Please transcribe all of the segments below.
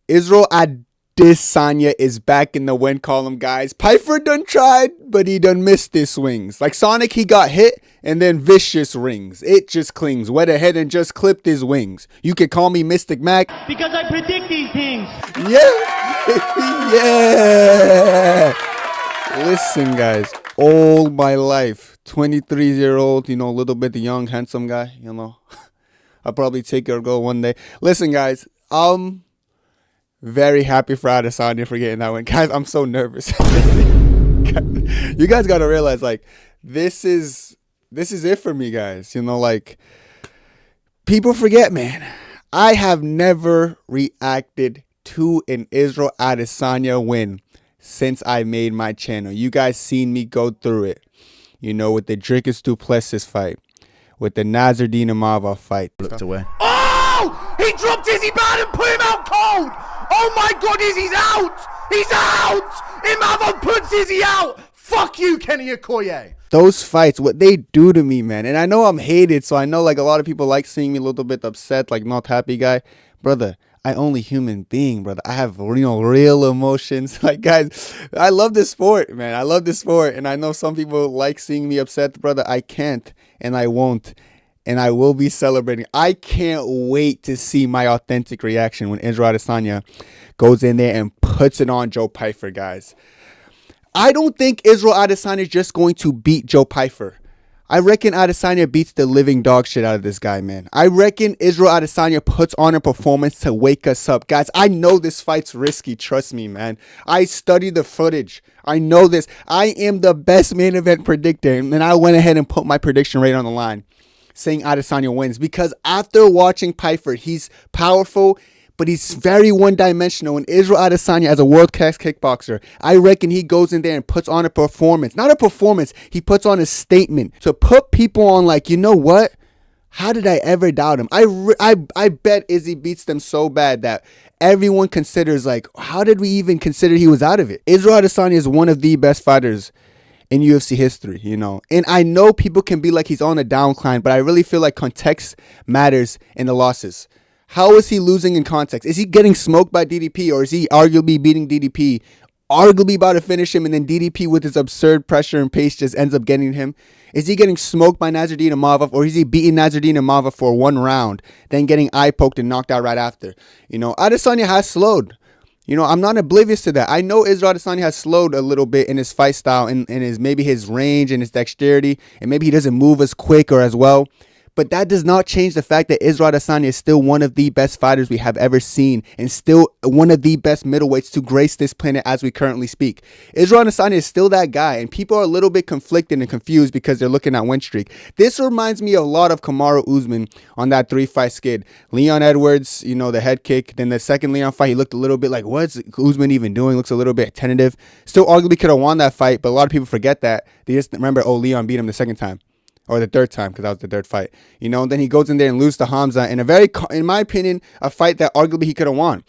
Israel Adesanya is back in the win column, guys. Pyfer done tried, but he done missed his swings. Like Sonic, he got hit, and then vicious rings. It just clings. Went ahead and just clipped his wings. You could call me Mystic Mac. Because I predict these things. Yeah. Yeah. Listen, guys. All my life, 23-year-old, a little bit the young, handsome guy, I'll probably take your girl one day. Listen, guys, very happy for Adesanya for getting that win. Guys, I'm so nervous. You guys got to realize, like, this is it for me, guys. People forget, man. I have never reacted to an Israel Adesanya win since I made my channel. You guys seen me go through it. With the Dricus Duplessis fight, with the Nasruddin Imavov fight. Looked away. Oh! He dropped Izzy bad and put him out cold! Oh my god, Izzy's out! He's out! Imavov puts Izzy out! Fuck you, Kenny Okoye! Those fights, what they do to me, man. And I know I'm hated, so I know like a lot of people like seeing me a little bit upset, like not happy guy. Brother, I only human being, brother. I have real emotions. Like, guys, I love this sport, man. I love this sport. And I know some people like seeing me upset, brother. I can't and I won't. And I will be celebrating. I can't wait to see my authentic reaction when Israel Adesanya goes in there and puts it on Joe Pyfer, guys. I don't think Israel Adesanya is just going to beat Joe Pyfer. I reckon Adesanya beats the living dog shit out of this guy, man. I reckon Israel Adesanya puts on a performance to wake us up. Guys, I know this fight's risky. Trust me, man. I studied the footage. I know this. I am the best main event predictor. And I went ahead and put my prediction right on the line, saying Adesanya wins. Because after watching Pyfer, he's powerful, but he's very one-dimensional. And Israel Adesanya, as a world-class kickboxer, I reckon he goes in there and puts on a performance. Not a performance. He puts on a statement to put people on like, you know what? How did I ever doubt him? I bet Izzy beats them so bad that everyone considers like, how did we even consider he was out of it? Israel Adesanya is one of the best fighters in UFC history, And I know people can be like he's on a downcline, but I really feel like context matters in the losses. How is he losing in context? Is he getting smoked by DDP, or is he arguably beating DDP, arguably about to finish him, and then DDP with his absurd pressure and pace just ends up getting him? Is he getting smoked by Nasruddin Imavov, or is he beating Nasruddin Imavov for one round, then getting eye poked and knocked out right after? Adesanya has slowed. I'm not oblivious to that. I know Israel Adesanya has slowed a little bit in his fight style and maybe his range and his dexterity, and maybe he doesn't move as quick or as well. But that does not change the fact that Israel Adesanya is still one of the best fighters we have ever seen, and still one of the best middleweights to grace this planet as we currently speak. Israel Adesanya is still that guy, and people are a little bit conflicted and confused because they're looking at win streak. This reminds me a lot of Kamaru Usman on that 3-fight skid. Leon Edwards, the head kick. Then the second Leon fight, he looked a little bit like, what's Usman even doing? Looks a little bit tentative. Still arguably could have won that fight, but a lot of people forget that. They just remember, Leon beat him the second time. Or the third time, because that was the third fight. And then he goes in there and loses to Hamza in a very, in my opinion, a fight that arguably he could have won.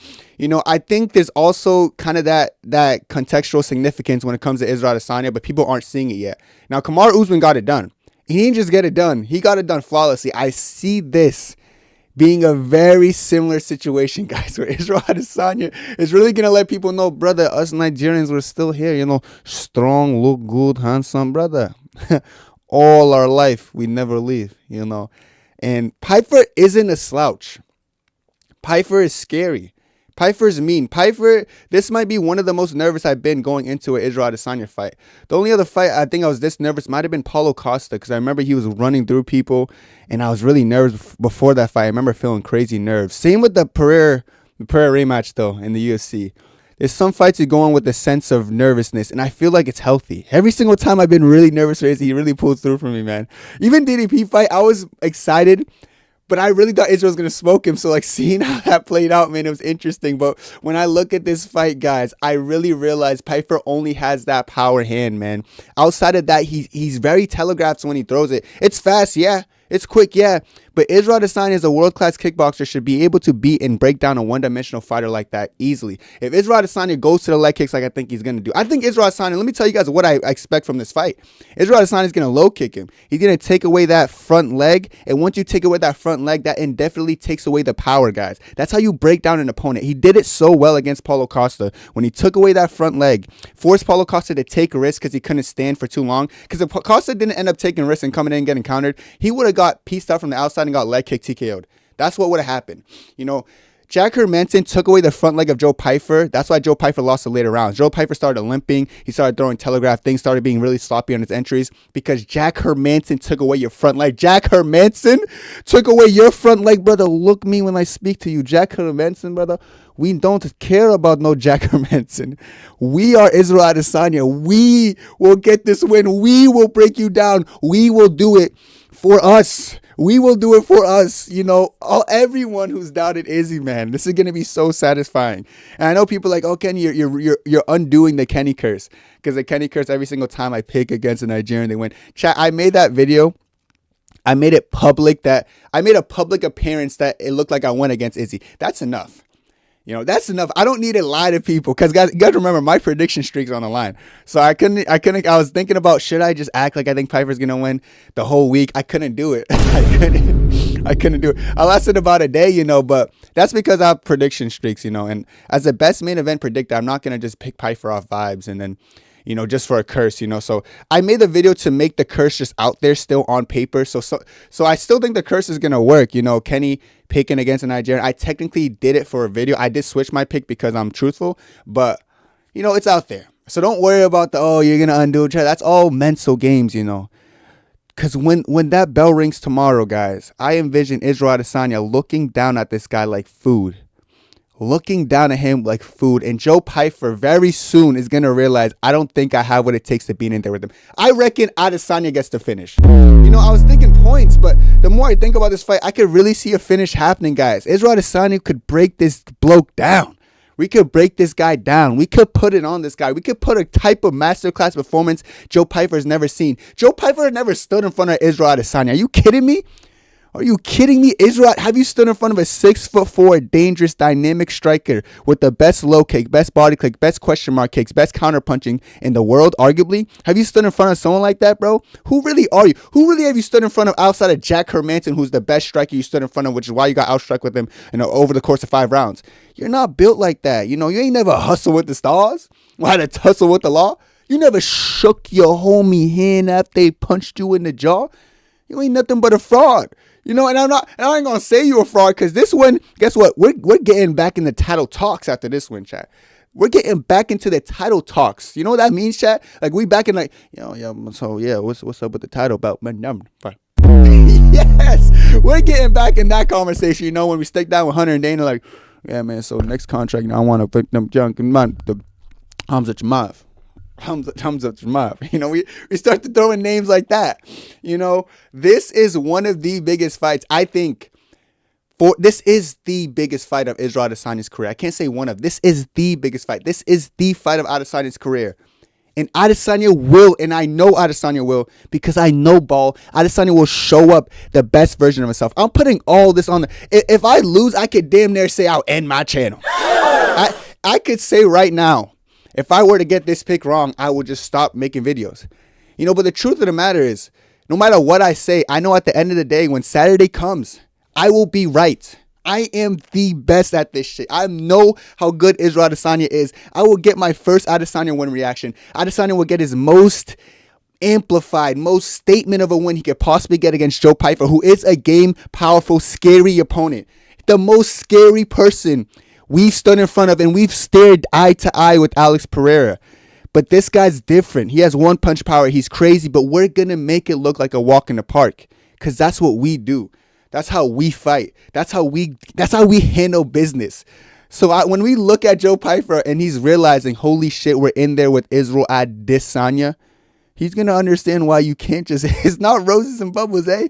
I think there's also kind of that contextual significance when it comes to Israel Adesanya, but people aren't seeing it yet. Now, Kamaru Usman got it done. He didn't just get it done. He got it done flawlessly. I see this being a very similar situation, guys, where Israel Adesanya is really going to let people know, brother, us Nigerians, we're still here, strong, look good, handsome, brother. All our life, we never leave, And Pyfer isn't a slouch. Pyfer is scary. Pyfer's mean. Pyfer, this might be one of the most nervous I've been going into an Israel Adesanya fight. The only other fight I think I was this nervous might have been Paulo Costa, because I remember he was running through people, and I was really nervous before that fight. I remember feeling crazy nerves. Same with the Pereira rematch, though, in the UFC. There's some fights you go on with a sense of nervousness, and I feel like it's healthy. Every single time I've been really nervous for Izzy, he really pulls through for me, man. Even DDP fight, I was excited, but I really thought Israel was going to smoke him. So, seeing how that played out, man, it was interesting. But when I look at this fight, guys, I really realized Pyfer only has that power hand, man. Outside of that, he's very telegraphed when he throws it. It's fast, yeah. It's quick, yeah. But Israel Adesanya is a world-class kickboxer, should be able to beat and break down a one-dimensional fighter like that easily. If Israel Adesanya goes to the leg kicks like I think he's going to do, I think Israel Adesanya, let me tell you guys what I expect from this fight. Israel Adesanya is going to low kick him. He's going to take away that front leg. And once you take away that front leg, that indefinitely takes away the power, guys. That's how you break down an opponent. He did it so well against Paulo Costa when he took away that front leg, forced Paulo Costa to take a risk because he couldn't stand for too long. Because if Costa didn't end up taking risks and coming in and getting countered, he would have got pieced out from the outside and got leg kick TKO'd. That's what would have happened. You know, Jack Hermanson took away the front leg of Joe Pyfer. That's why Joe Pyfer lost the later rounds. Joe Pyfer started limping. He started throwing telegraph things, started being really sloppy on his entries because Jack Hermanson took away your front leg. Jack Hermanson took away your front leg, brother. Look me when I speak to you. Jack Hermanson, brother. We don't care about no Jack Hermanson. We are Israel Adesanya. We will get this win. We will break you down. We will do it for us. We will do it for us. You know, everyone who's doubted Izzy, man, this is gonna be so satisfying. And I know people are like, oh, Kenny, you're undoing the Kenny curse, because the Kenny curse every single time I pick against a Nigerian, they win. Chat, I made that video. I made it public that I made a public appearance that it looked like I went against Izzy. That's enough. You know, that's enough. I don't need to lie to people because guys, you got to remember my prediction streak's on the line. So I was thinking about, should I just act like I think Pyfer's going to win the whole week? I couldn't do it. I couldn't do it. I lasted about a day, you know, but that's because I have prediction streaks, you know, and as the best main event predictor, I'm not going to just pick Pyfer off vibes and then, you know, just for a curse, you know. So I made the video to make the curse just out there still on paper. So I still think the curse is going to work, you know. Kenny picking against a Nigerian. I technically did it for a video. I did switch my pick because I'm truthful, but, you know, it's out there. So don't worry about you're going to undo it. That's all mental games, you know. Because when that bell rings tomorrow, guys, I envision Israel Adesanya looking down at this guy like food. Looking down at him like food. And Joe Pyfer very soon is going to realize, I don't think I have what it takes to be in there with him. I reckon Adesanya gets the finish. You know, I was thinking points, but the more I think about this fight, I could really see a finish happening, guys. Israel Adesanya could break this bloke down. We could break this guy down. We could put it on this guy. We could put a type of masterclass performance Joe Pyfer's never seen. Joe Pyfer never stood in front of Israel Adesanya. Are you kidding me? Are you kidding me? Israel, have you stood in front of a 6'4" dangerous dynamic striker with the best low kick, best body kick, best question mark kicks, best counter punching in the world, arguably? Have you stood in front of someone like that, bro? Who really are you? Who really have you stood in front of outside of Jack Hermanson, who's the best striker you stood in front of, which is why you got outstruck with him, you know, over the course of 5 rounds? You're not built like that. You know, you ain't never hustled with the stars. Had to tussle with the law. You never shook your homie hand after they punched you in the jaw. You ain't nothing but a fraud. You know, and I ain't gonna say you a fraud, because this one, guess what? We're getting back in the title talks after this one, chat. We're getting back into the title talks. You know what that means, chat? Like, we back in, like, so yeah, what's up with the title belt? Yes, we're getting back in that conversation. You know, when we stick down with Hunter and Dana, like, yeah, man. So next contract, you know, I want to put them junk in the arms at your mouth. Thumbs up to Mav. You know, we start to throw in names like that. You know, this is one of the biggest fights, I think. This is the biggest fight of Israel Adesanya's career. I can't say one of. This is the biggest fight. This is the fight of Adesanya's career. And Adesanya will, and I know Adesanya will, because I know ball. Adesanya will show up the best version of himself. I'm putting all this on. If I lose, I could damn near say I'll end my channel. I could say right now, if I were to get this pick wrong, I would just stop making videos. You know, but the truth of the matter is, no matter what I say, I know at the end of the day, when Saturday comes, I will be right. I am the best at this shit. I know how good Israel Adesanya is. I will get my first Adesanya win reaction. Adesanya will get his most amplified, most statement of a win he could possibly get against Joe Pyfer, who is a game, powerful, scary opponent. The most scary person we've stood in front of, and we've stared eye to eye with Alex Pereira. But this guy's different. He has one punch power. He's crazy, but we're going to make it look like a walk in the park, because that's what we do. That's how we fight. That's how we handle business. So when we look at Joe Pyfer and he's realizing, holy shit, we're in there with Israel Adesanya, he's going to understand why you can't just, it's not roses and bubbles, eh?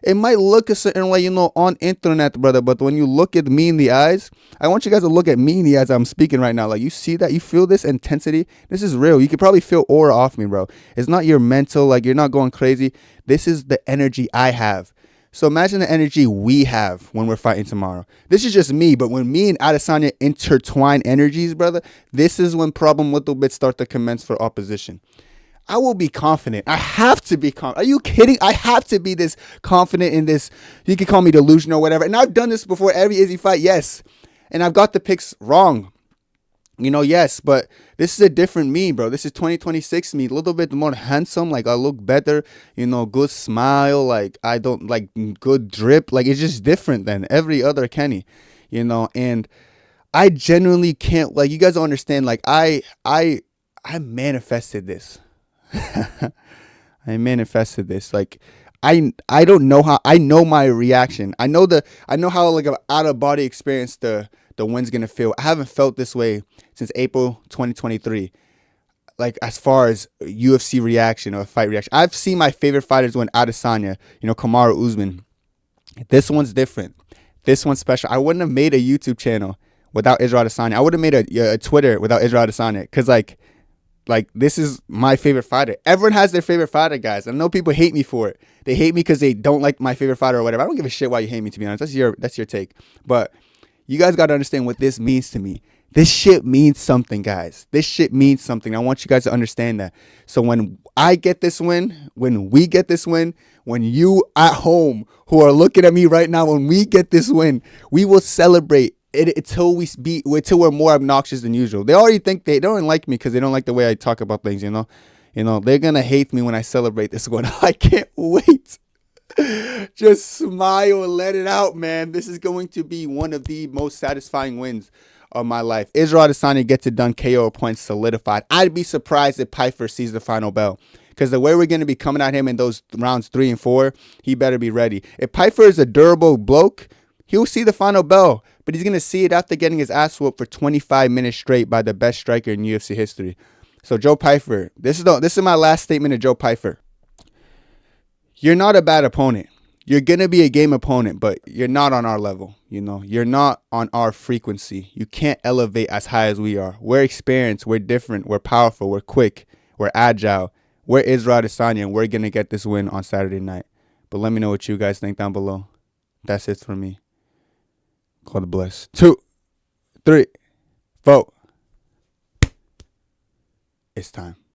It might look a certain way, you know, on internet, brother, but when you look at me in the eyes, I want you guys to look at me in the eyes. I'm speaking right now. Like, you see that? You feel this intensity? This is real. You can probably feel aura off me, bro. It's not your mental, like, you're not going crazy. This is the energy I have. So imagine the energy we have when we're fighting tomorrow. This is just me, but when me and Adesanya intertwine energies, brother, this is when problem little bits start to commence for opposition. I will be confident. I have to be confident. Are you kidding? I have to be this confident in this. You can call me delusional or whatever. And I've done this before every Izzy fight, yes. And I've got the picks wrong. Yes, but this is a different me, bro. This is 2026 me, a little bit more handsome. Like, I look better, good smile. Like, I don't like good drip. Like, it's just different than every other Kenny, and I genuinely can't, like, you guys don't understand. Like, I manifested this. I manifested this. Like, I don't know how. I know my reaction. I know how, like, an out of body experience the win's gonna feel. I haven't felt this way since April 2023. Like, as far as UFC reaction or fight reaction, I've seen my favorite fighters win. Adesanya, Kamaru Usman. This one's different. This one's special. I wouldn't have made a YouTube channel without Israel Adesanya. I would have made a Twitter without Israel Adesanya, because like this is my favorite fighter. Everyone has their favorite fighter, guys. I know people hate me for it. They hate me because they don't like my favorite fighter or whatever. I don't give a shit why you hate me, to be honest. That's your take. But you guys got to understand what this means to me. This shit means something, guys. This shit means something. I want you guys to understand that. So when I get this win, when we get this win, when you at home who are looking at me right now, when we get this win, we will celebrate it until we're more obnoxious than usual. They already think they don't like me because they don't like the way I talk about things, they're going to hate me when I celebrate this one. I can't wait. Just smile and let it out, man. This is going to be one of the most satisfying wins of my life. Israel Adesanya gets it done, KO points solidified. I'd be surprised if Pyfer sees the final bell, because the way we're going to be coming at him in those rounds 3 and 4, he better be ready. If Pyfer is a durable bloke, he'll see the final bell, but he's going to see it after getting his ass whooped for 25 minutes straight by the best striker in UFC history. So Joe Pyfer, this is my last statement of Joe Pyfer. You're not a bad opponent. You're going to be a game opponent, but you're not on our level. You're not on our frequency. You can't elevate as high as we are. We're experienced. We're different. We're powerful. We're quick. We're agile. We're Israel Adesanya, and we're going to get this win on Saturday night. But let me know what you guys think down below. That's it for me. God bless. 2, 3, 4. It's time.